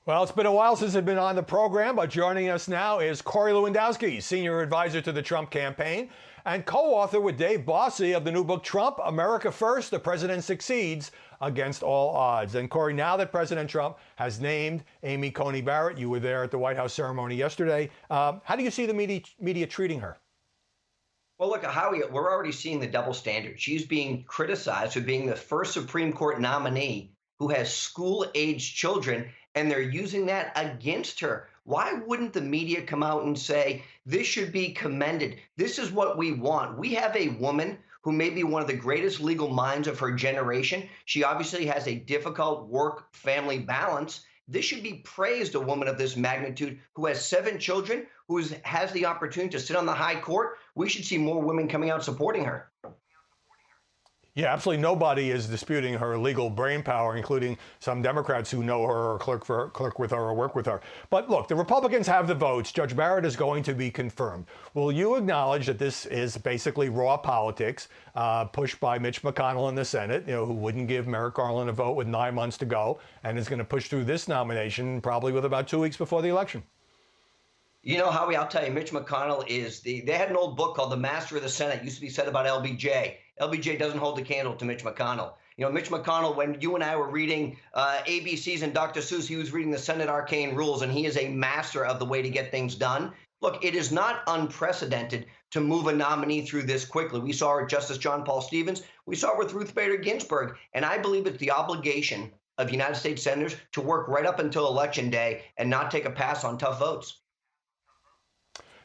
Well, it's been a while since I've been on the program, but joining us now is Corey Lewandowski, senior advisor to the Trump campaign and co-author with Dave Bossie of the new book, Trump, America First, The President Succeeds Against All Odds. And Corey, now that President Trump has named Amy Coney Barrett, you were there at the White House ceremony yesterday, how do you see the media treating her? Well, look, Howie, we're already seeing the double standard. She's being criticized for being the first Supreme Court nominee who has school-aged children, and they're using that against her. Why wouldn't the media come out and say, this should be commended? This is what we want. We have a woman who may be one of the greatest legal minds of her generation. She obviously has a difficult work-family balance. This should be praised, a woman of this magnitude who has 7 children, who has the opportunity to sit on the high court. We should see more women coming out supporting her. Yeah, absolutely nobody is disputing her legal brain power, including some Democrats who know her or clerk with her or work with her. But look, the Republicans have the votes. Judge Barrett is going to be confirmed. Will you acknowledge that this is basically raw politics pushed by Mitch McConnell in the Senate, who wouldn't give Merrick Garland a vote with 9 months to go and is going to push through this nomination probably with about 2 weeks before the election? You know, Howie, I'll tell you, Mitch McConnell they had an old book called The Master of the Senate. It used to be said about LBJ. LBJ doesn't hold the candle to Mitch McConnell. Mitch McConnell, when you and I were reading ABCs and Dr. Seuss, he was reading the Senate Arcane Rules, and he is a master of the way to get things done. Look, it is not unprecedented to move a nominee through this quickly. We saw it with Justice John Paul Stevens. We saw it with Ruth Bader Ginsburg. And I believe it's the obligation of United States senators to work right up until Election Day and not take a pass on tough votes.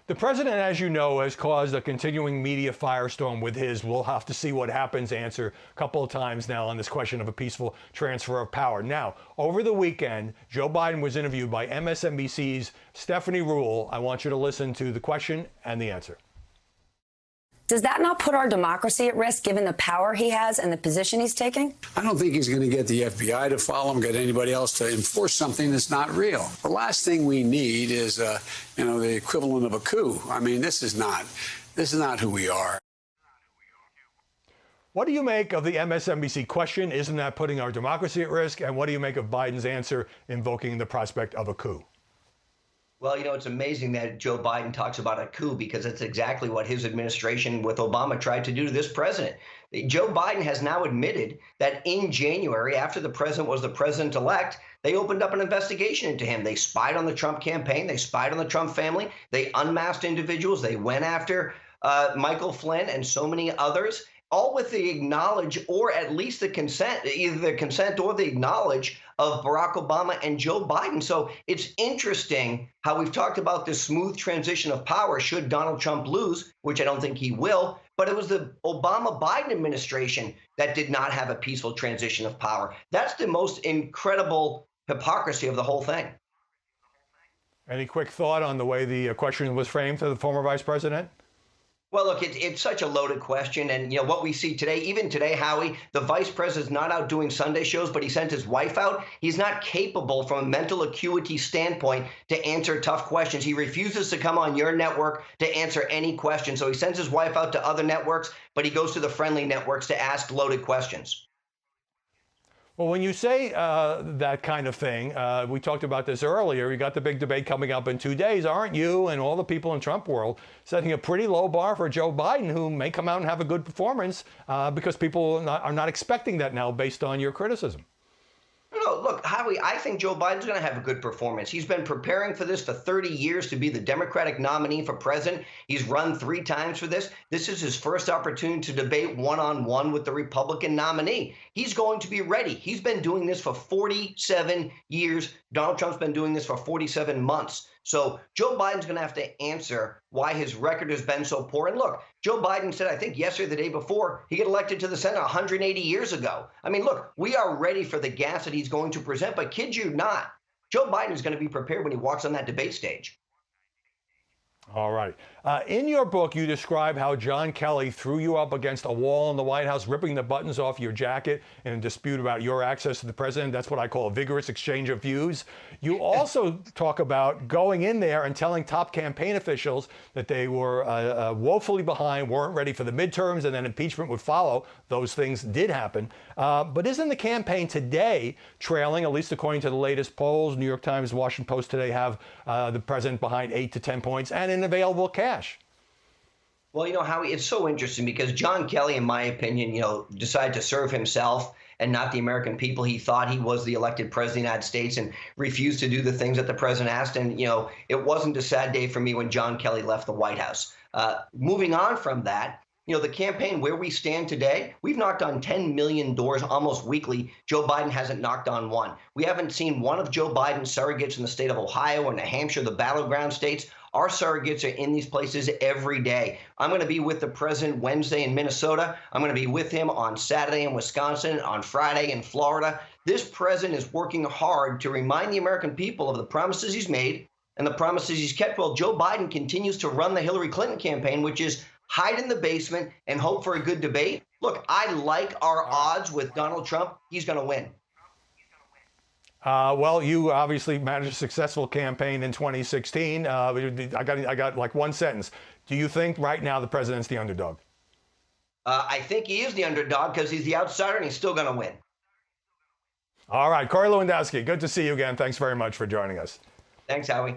The president, as you know, has caused a continuing media firestorm with his "we'll have to see what happens" answer a couple of times now on this question of a peaceful transfer of power. Now, over the weekend, Joe Biden was interviewed by MSNBC's Stephanie Ruhle. I want you to listen to the question and the answer. Does that not put our democracy at risk, given the power he has and the position he's taking? I don't think he's going to get the FBI to follow him, get anybody else to enforce something that's not real. The last thing we need is, the equivalent of a coup. I mean, this is not who we are. What do you make of the MSNBC question? Isn't that putting our democracy at risk? And what do you make of Biden's answer invoking the prospect of a coup? Well, it's amazing that Joe Biden talks about a coup because it's exactly what his administration with Obama tried to do to this president. Joe Biden has now admitted that in January, after the president was the president-elect, they opened up an investigation into him. They spied on the Trump campaign. They spied on the Trump family. They unmasked individuals. They went after Michael Flynn and so many others, all with the knowledge or at least the consent, either the consent or the knowledge of Barack Obama and Joe Biden. So it's interesting how we've talked about this smooth transition of power should Donald Trump lose, which I don't think he will. But it was the Obama-Biden administration that did not have a peaceful transition of power. That's the most incredible hypocrisy of the whole thing. Any quick thought on the way the question was framed to the former vice president? Well, look, it's such a loaded question. And, what we see today, even today, Howie, the vice president's not out doing Sunday shows, but he sent his wife out. He's not capable from a mental acuity standpoint to answer tough questions. He refuses to come on your network to answer any question. So he sends his wife out to other networks, but he goes to the friendly networks to ask loaded questions. Well, when you say that kind of thing, we talked about this earlier, you got the big debate coming up in 2 days. Aren't you and all the people in Trump world setting a pretty low bar for Joe Biden, who may come out and have a good performance because people are not expecting that now based on your criticism? No, look, Howie, I think Joe Biden's going to have a good performance. He's been preparing for this for 30 years to be the Democratic nominee for president. He's run 3 times for this. This is his first opportunity to debate one-on-one with the Republican nominee. He's going to be ready. He's been doing this for 47 years. Donald Trump's been doing this for 47 months. So Joe Biden's going to have to answer why his record has been so poor. And look, Joe Biden said, I think yesterday, the day before, he got elected to the Senate 180 years ago. I mean, look, we are ready for the gas that he's going to present, but kid you not, Joe Biden is going to be prepared when he walks on that debate stage. All right. In your book, you describe how John Kelly threw you up against a wall in the White House, ripping the buttons off your jacket in a dispute about your access to the president. That's what I call a vigorous exchange of views. You also talk about going in there and telling top campaign officials that they were woefully behind, weren't ready for the midterms, and then impeachment would follow. Those things did happen. But isn't the campaign today trailing, at least according to the latest polls? New York Times, Washington Post today have the president behind 8 to 10 points and in available cash. Well, Howie, it's so interesting because John Kelly, in my opinion, decided to serve himself and not the American people. He thought he was the elected president of the United States and refused to do the things that the president asked. And, it wasn't a sad day for me when John Kelly left the White House. Moving on from that, the campaign where we stand today, we've knocked on 10 million doors almost weekly. Joe Biden hasn't knocked on one. We haven't seen one of Joe Biden's surrogates in the state of Ohio or New Hampshire, the battleground states. Our surrogates are in these places every day. I'm going to be with the president Wednesday in Minnesota. I'm going to be with him on Saturday in Wisconsin, on Friday in Florida. This president is working hard to remind the American people of the promises he's made and the promises he's kept. Well, Joe Biden continues to run the Hillary Clinton campaign, which is hide in the basement and hope for a good debate. Look, I like our odds with Donald Trump. He's going to win. Well, you obviously managed a successful campaign in 2016. I got like one sentence. Do you think right now the president's the underdog? I think he is the underdog because he's the outsider and he's still going to win. All right. Corey Lewandowski, good to see you again. Thanks very much for joining us. Thanks, Howie.